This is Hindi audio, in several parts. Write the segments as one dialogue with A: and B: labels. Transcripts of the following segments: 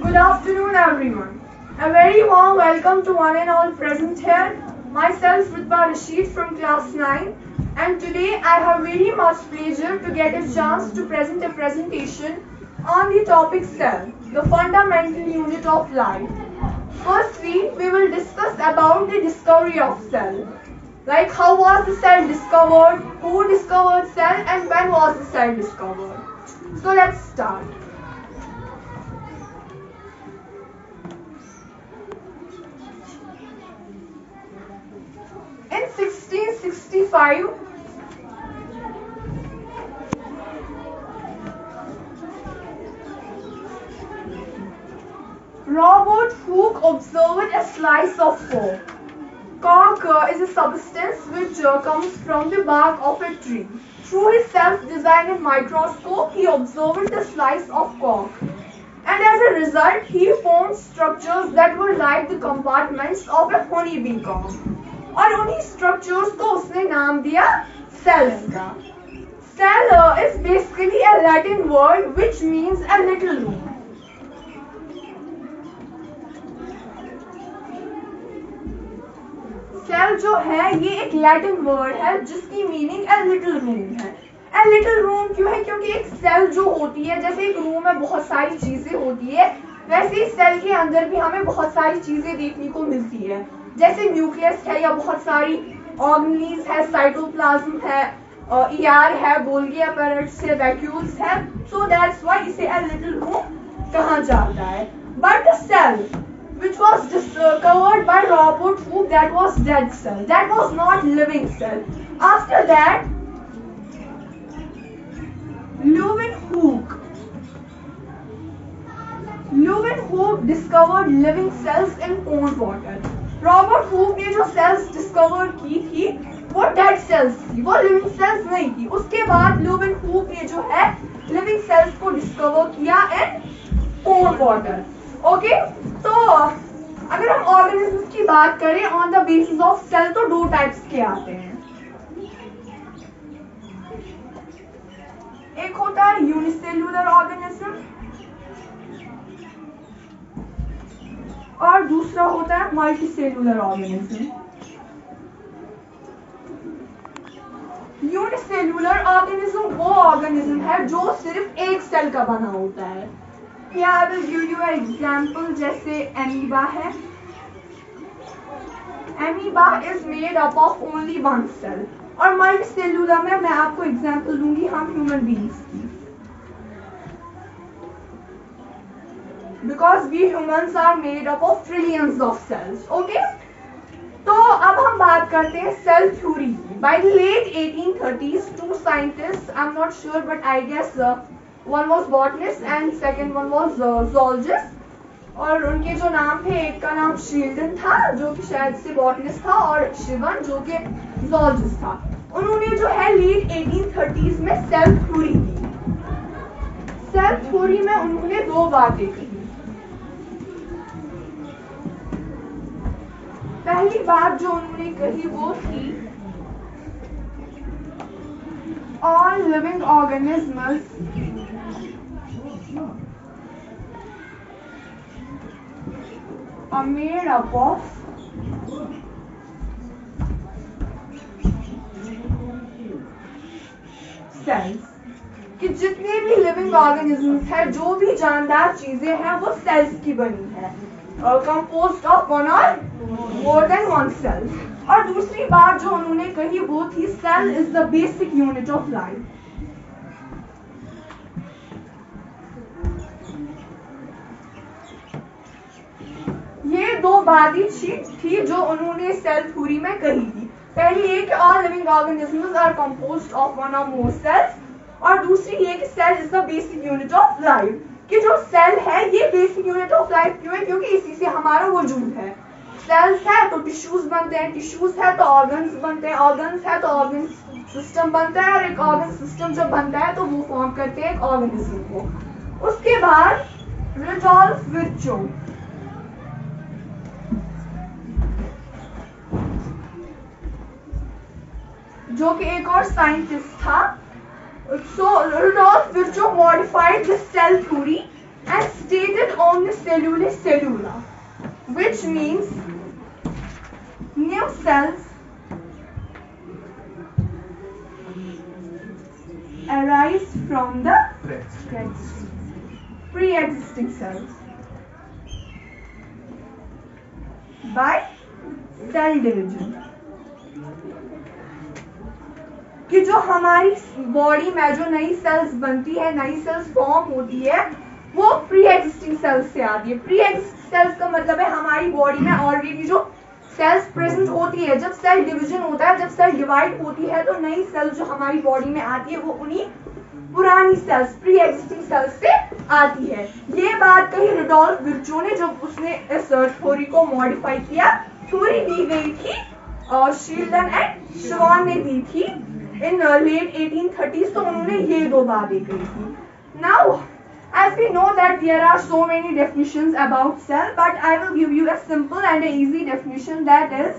A: Good afternoon, everyone. A very warm welcome to one and all present here. Myself, Ritba Rashid from class 9, and today I have very much pleasure to get a chance to present a presentation on the topic cell, the fundamental unit of life. Firstly, we will discuss about the discovery of cell. Like how was the cell discovered, who discovered cell, and when was the cell discovered. So let's start. In 1665, Robert Hooke observed a slice of cork. Cork is a substance which comes from the bark of a tree. Through his self-designed microscope, he observed the slice of cork. And as a result, he found structures that were like the compartments of a honeybee comb. और उन्हीं स्ट्रक्चर्स को उसने नाम दिया सेल्स का. Cell is basically a Latin word which means a little room. Cell जो है ये एक लैटिन वर्ड है जिसकी मीनिंग a little room है. A little room क्यों है? क्योंकि एक सेल जो होती है, जैसे एक रूम में बहुत सारी चीजें होती है, वैसे ही सेल के अंदर भी हमें बहुत सारी चीजें देखने को मिलती है. जैसे न्यूक्लियस है या बहुत सारी ऑर्गेनीज है, साइटोप्लाज्म है, ईआर है, गोल्गी अपैरेटस है, वैक्यूल्स है. सो दैट्स व्हाई इसे अ लिटिल रूम कहा जाता है. But the cell which was discovered by Robert Hooke, that was dead cell, that was not living cell. After that, Leeuwenhoek discovered living cells in pond water. Robert Hooke ने जो सेल्स डिस्कवर की थी वो डेड सेल्स थी, वो लिविंग सेल्स नहीं थी. उसके बाद ल्यूवेनहूक ने जो है लिविंग सेल्स को डिस्कवर किया इन पोंड वाटर. ओके, तो अगर हम ऑर्गेनिज्म्स की बात करें on the basis of cell तो दो टाइप्स के आते हैं. एक होता है यूनिसेल्युलर ऑर्गेनिज्म और दूसरा होता है मल्टीसेल्युलर ऑर्गेनिज्म. यूनिसेल्युलर ऑर्गेनिज्म वो ऑर्गेनिज्म है जो सिर्फ एक सेल का बना होता है. I will give you example. जैसे एमीबा है. Amoeba is made up of only one cell. और मल्टीसेल्युलर में मैं आपको एग्जांपल दूंगी हम ह्यूमन बीइंग्स की. Because we humans are made up of trillions of cells. Okay? तो अब हम बात करते हैं सेल थ्योरी की. By the late 1830s, two scientists, I'm not sure, but I guess one was botanist and second one was zoologist. और उनके जो नाम थे, एक का नाम शील्डन था जो कि शायद से botanist था और शिवन जो कि zoologist था. उन्होंने जो है late 1830s में सेल थ्योरी की. सेल थ्योरी में उन्होंने दो बातें की. पहली बात जो उन्होंने कही वो थी all living organisms are made up of cells. कि जितने भी लिविंग ऑर्गेनिजम्स है, जो भी जानदार चीजें हैं, वो सेल्स की बनी है, composed of one or more than one cell. और दूसरी बात जो उन्होंने कही वो थी cell is the basic unit of life. ये दो बातें थी जो उन्होंने सेल थ्योरी में कही थी. पहली ये कि all living organisms are composed of one or more cells, और दूसरी ये कि cell is the basic unit of life. कि जो सेल है ये बेसिक यूनिट ऑफ लाइफ क्यों है? क्योंकि इसी से हमारा वजूद है. सेल्स है तो टिश्यूज बनते हैं, टिश्यूज है तो ऑर्गन्स बनते हैं, ऑर्गन्स है तो ऑर्गन सिस्टम बनता है, और एक ऑर्गन सिस्टम जब बनता है तो वो फॉर्म करते हैं एक ऑर्गेनिज्म को. उसके बाद रुडोल्फ विर्चो जो कि एक और साइंटिस्ट था. So Rudolf Virchow modified the cell theory and stated on the cellule cellula, which means new cells arise from the pre-existing cells by cell division. कि जो हमारी बॉडी में जो नई सेल्स बनती है, नई सेल्स फॉर्म होती है, वो प्री एग्जिस्टिंग सेल्स से आती है. प्री एग्जिस्टिंग सेल्स का मतलब है हमारी बॉडी में ऑलरेडी जो सेल्स प्रेजेंट होती है. जब सेल डिवीजन होता है, जब सेल डिवाइड होती है, तो नई सेल जो हमारी बॉडी में आती है वो उन्हीं पुरानी सेल्स, प्री एग्जिस्टिंग सेल्स से आती है. ये बात कही रुडोल्फ विर्चो ने, जब उसने इस थ्योरी को मॉडिफाई किया. थ्योरी दी गई थी शील्डन एंड श्वान ने दी थी इन लेट 1830s. तो उन्होंने ये दो बातें कही थी. Now as we know that there are so many definitions about cell, but I will give you a simple and a easy definition, that is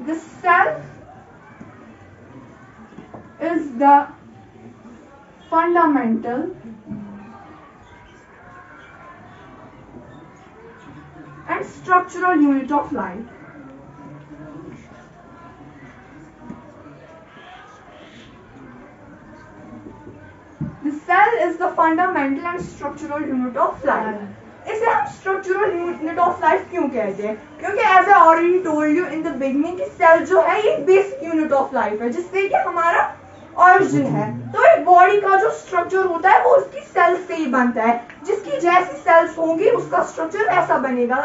A: the cell is the fundamental and structural unit of life. The cell is the fundamental and structural unit of life. इसे हम structural unit of life क्यों कहते हैं? क्योंकि as I already told you in the beginning कि सेल जो है ये बेसिक यूनिट ऑफ लाइफ है, जिससे कि हमारा ऑरिजिन है. तो एक बॉडी का जो स्ट्रक्चर होता है वो उसकी सेल्स से ही बनता है. जिसकी जैसी सेल्स होंगी उसका स्ट्रक्चर ऐसा बनेगा.